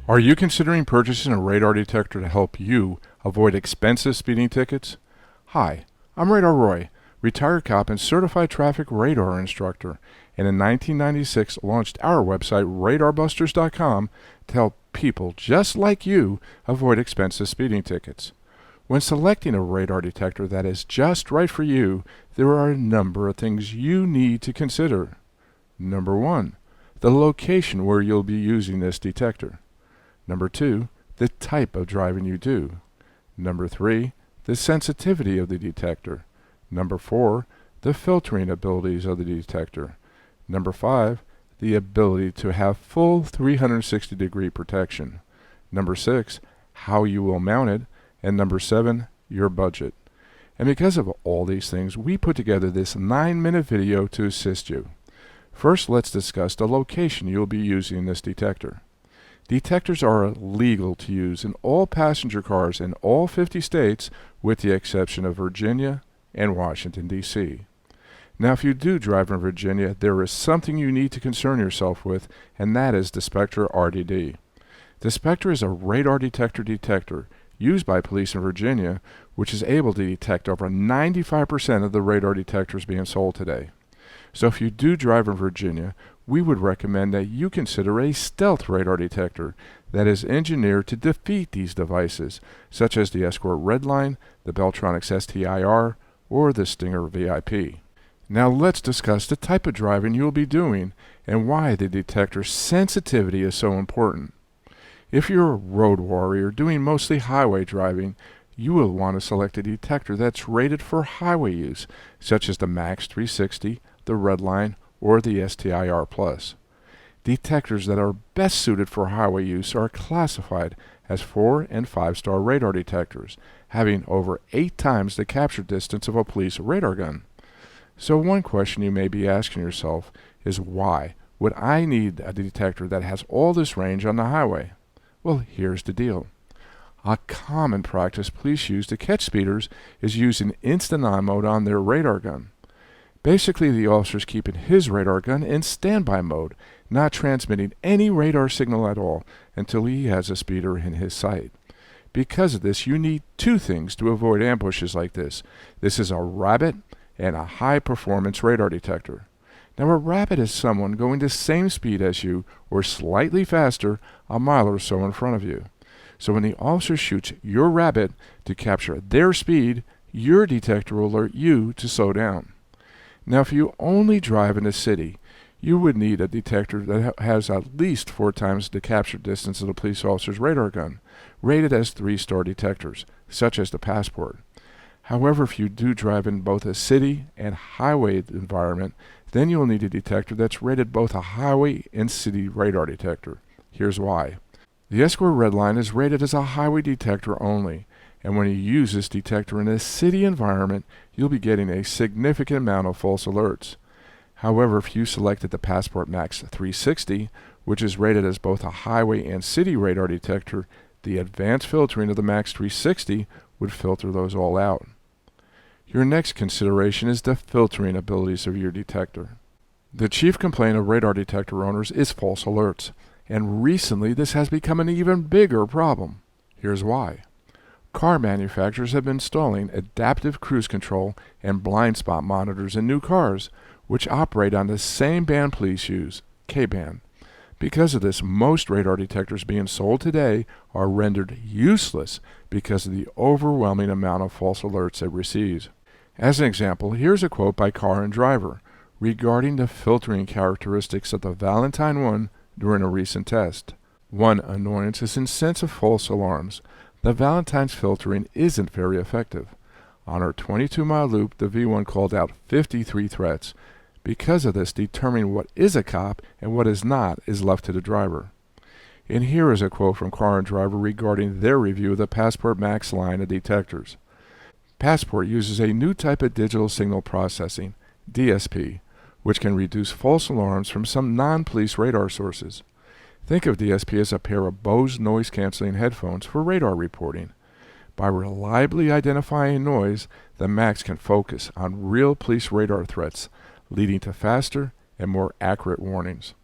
Are you considering purchasing a radar detector to help you avoid expensive speeding tickets? Hi, I'm Radar Roy, retired cop and certified traffic radar instructor, and in 1996 launched our website radarbusters.com to help people just like you avoid expensive speeding tickets. When selecting a radar detector that is just right for you, there are a number of things you need to consider. Number 1, the location where you'll be using this detector. Number 2, the type of driving you do. Number 3, the sensitivity of the detector. Number 4, the filtering abilities of the detector. Number 5, the ability to have full 360-degree protection. Number 6, how you will mount it. And number 7, your budget. And because of all these things, we put together this 9-minute video to assist you. First, let's discuss the location you'll be using this detector. Detectors are legal to use in all passenger cars in all 50 states with the exception of Virginia and Washington, D.C. Now, if you do drive in Virginia, there is something you need to concern yourself with, and that is the Spectre RDD. The Spectre is a radar detector used by police in Virginia, which is able to detect over 95% of the radar detectors being sold today. So if you do drive in Virginia, we would recommend that you consider a stealth radar detector that is engineered to defeat these devices, such as the Escort Redline, the Beltronics STIR, or the Stinger VIP. Now let's discuss the type of driving you'll be doing and why the detector's sensitivity is so important. If you're a road warrior doing mostly highway driving, you will want to select a detector that's rated for highway use, such as the MAX 360, the Redline, or the STIR Plus. Detectors that are best suited for highway use are classified as 4- and 5-star radar detectors, having over 8 times the capture distance of a police radar gun. So one question you may be asking yourself is, why would I need a detector that has all this range on the highway? Well, here's the deal. A common practice police use to catch speeders is using instant on mode on their radar gun. Basically, the officer's keeping his radar gun in standby mode, not transmitting any radar signal at all until he has a speeder in his sight. Because of this, you need 2 things to avoid ambushes like this. This is a rabbit and a high-performance radar detector. Now, a rabbit is someone going the same speed as you or slightly faster, a mile or so in front of you. So when the officer shoots your rabbit to capture their speed, your detector will alert you to slow down. Now, if you only drive in a city, you would need a detector that has at least 4 times the capture distance of the police officer's radar gun, rated as 3-star detectors, such as the Passport. However, if you do drive in both a city and highway environment, then you'll need a detector that's rated both a highway and city radar detector. Here's why. The Escort Redline is rated as a highway detector only, and when you use this detector in a city environment, you'll be getting a significant amount of false alerts. However, if you selected the Passport MAX 360, which is rated as both a highway and city radar detector, the advanced filtering of the MAX 360 would filter those all out. Your next consideration is the filtering abilities of your detector. The chief complaint of radar detector owners is false alerts, and recently this has become an even bigger problem. Here's why. Car manufacturers have been installing adaptive cruise control and blind spot monitors in new cars, which operate on the same band police use, K-band. Because of this, most radar detectors being sold today are rendered useless because of the overwhelming amount of false alerts it receives. As an example, here's a quote by Car and Driver regarding the filtering characteristics of the Valentine 1 during a recent test. One annoyance is in sense of false alarms. The Valentine's filtering isn't very effective. On our 22-mile loop, the V1 called out 53 threats. Because of this, determining what is a cop and what is not is left to the driver. And here is a quote from Car and Driver regarding their review of the Passport MAX line of detectors. Passport uses a new type of digital signal processing, DSP, which can reduce false alarms from some non-police radar sources. Think of DSP as a pair of Bose noise-canceling headphones for radar reporting. By reliably identifying noise, the MAX can focus on real police radar threats, leading to faster and more accurate warnings.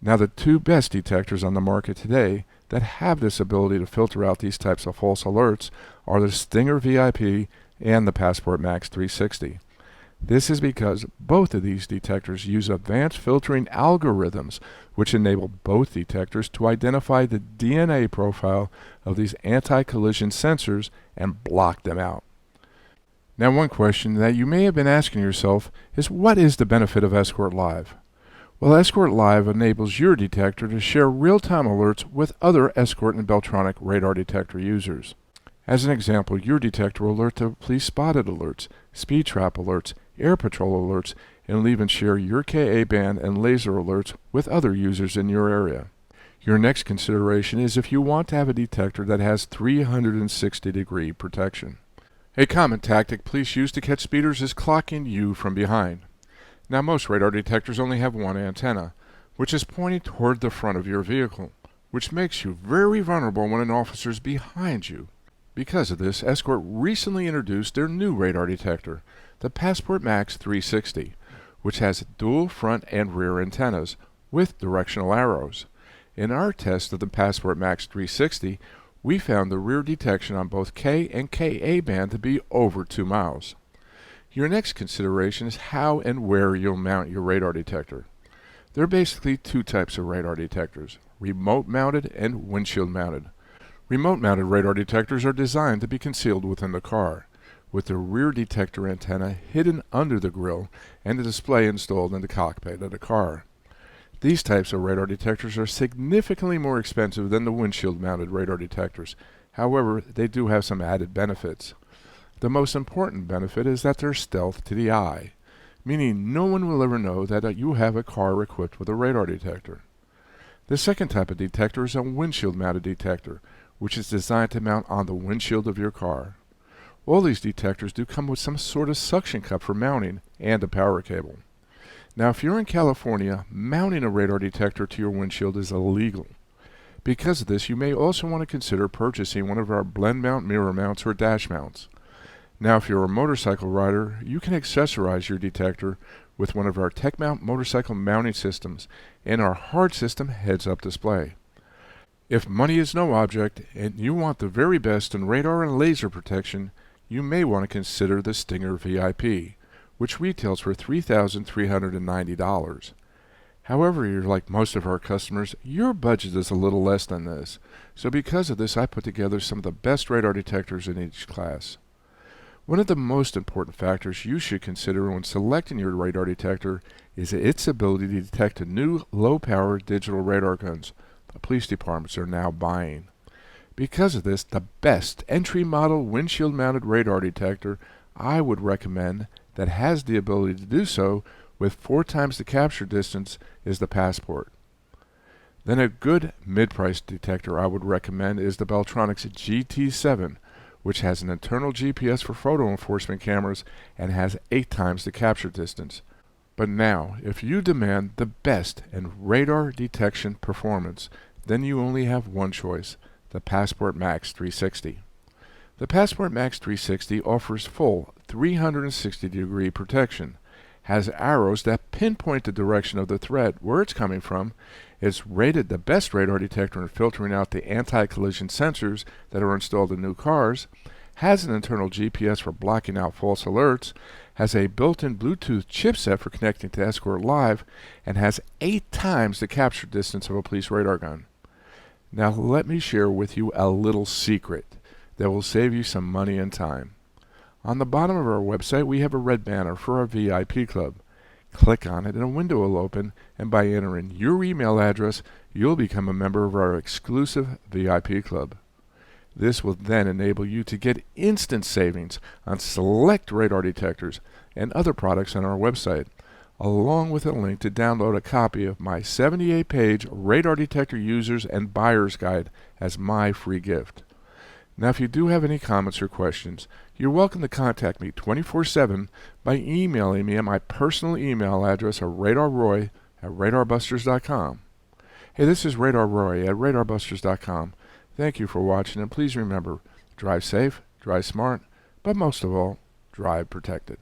Now, the 2 best detectors on the market today, that have this ability to filter out these types of false alerts are the Stinger VIP and the Passport Max 360. This is because both of these detectors use advanced filtering algorithms which enable both detectors to identify the DNA profile of these anti-collision sensors and block them out. Now, one question that you may have been asking yourself is, what is the benefit of Escort Live? Well, Escort Live enables your detector to share real-time alerts with other Escort and Beltronic radar detector users. As an example, your detector will alert to police spotted alerts, speed trap alerts, air patrol alerts, and will even share your Ka band and laser alerts with other users in your area. Your next consideration is if you want to have a detector that has 360-degree protection. A common tactic police use to catch speeders is clocking you from behind. Now, most radar detectors only have one antenna, which is pointing toward the front of your vehicle, which makes you very vulnerable when an officer is behind you. Because of this, Escort recently introduced their new radar detector, the Passport Max 360, which has dual front and rear antennas with directional arrows. In our test of the Passport Max 360, we found the rear detection on both K and Ka band to be over 2 miles. Your next consideration is how and where you'll mount your radar detector. There are basically two types of radar detectors, remote mounted and windshield mounted. Remote mounted radar detectors are designed to be concealed within the car, with the rear detector antenna hidden under the grille and the display installed in the cockpit of the car. These types of radar detectors are significantly more expensive than the windshield-mounted radar detectors. However, they do have some added benefits. The most important benefit is that they're stealth to the eye, meaning no one will ever know that you have a car equipped with a radar detector. The second type of detector is a windshield-mounted detector, which is designed to mount on the windshield of your car. All these detectors do come with some sort of suction cup for mounting and a power cable. Now, if you're in California, mounting a radar detector to your windshield is illegal. Because of this, you may also want to consider purchasing one of our blend mount mirror mounts or dash mounts. Now, if you're a motorcycle rider, you can accessorize your detector with one of our Tech Mount motorcycle mounting systems and our hard system heads-up display. If money is no object and you want the very best in radar and laser protection, you may want to consider the Stinger VIP, which retails for $3,390. However, you're like most of our customers, your budget is a little less than this. So because of this, I put together some of the best radar detectors in each class. One of the most important factors you should consider when selecting your radar detector is its ability to detect the new low-power digital radar guns the police departments are now buying. Because of this, the best entry-model windshield-mounted radar detector I would recommend that has the ability to do so with 4 times the capture distance is the Passport. Then a good mid-price detector I would recommend is the Beltronic's GT7, which has an internal GPS for photo enforcement cameras and has 8 times the capture distance. But now, if you demand the best in radar detection performance, then you only have one choice, the Passport Max 360. The Passport Max 360 offers full 360-degree protection, has arrows that pinpoint the direction of the threat, where it's coming from, is rated the best radar detector in filtering out the anti-collision sensors that are installed in new cars, has an internal GPS for blocking out false alerts, has a built-in Bluetooth chipset for connecting to Escort Live, and has 8 times the capture distance of a police radar gun. Now let me share with you a little secret that will save you some money and time. On the bottom of our website, we have a red banner for our VIP club. Click on it and a window will open, and by entering your email address, you'll become a member of our exclusive VIP club. This will then enable you to get instant savings on select radar detectors and other products on our website, along with a link to download a copy of my 78-page Radar Detector Users and Buyers Guide as my free gift. Now, if you do have any comments or questions, you're welcome to contact me 24/7 by emailing me at my personal email address of radarroy@radarbusters.com. Hey, this is Radar Roy at radarbusters.com. Thank you for watching, and please remember, drive safe, drive smart, but most of all, drive protected.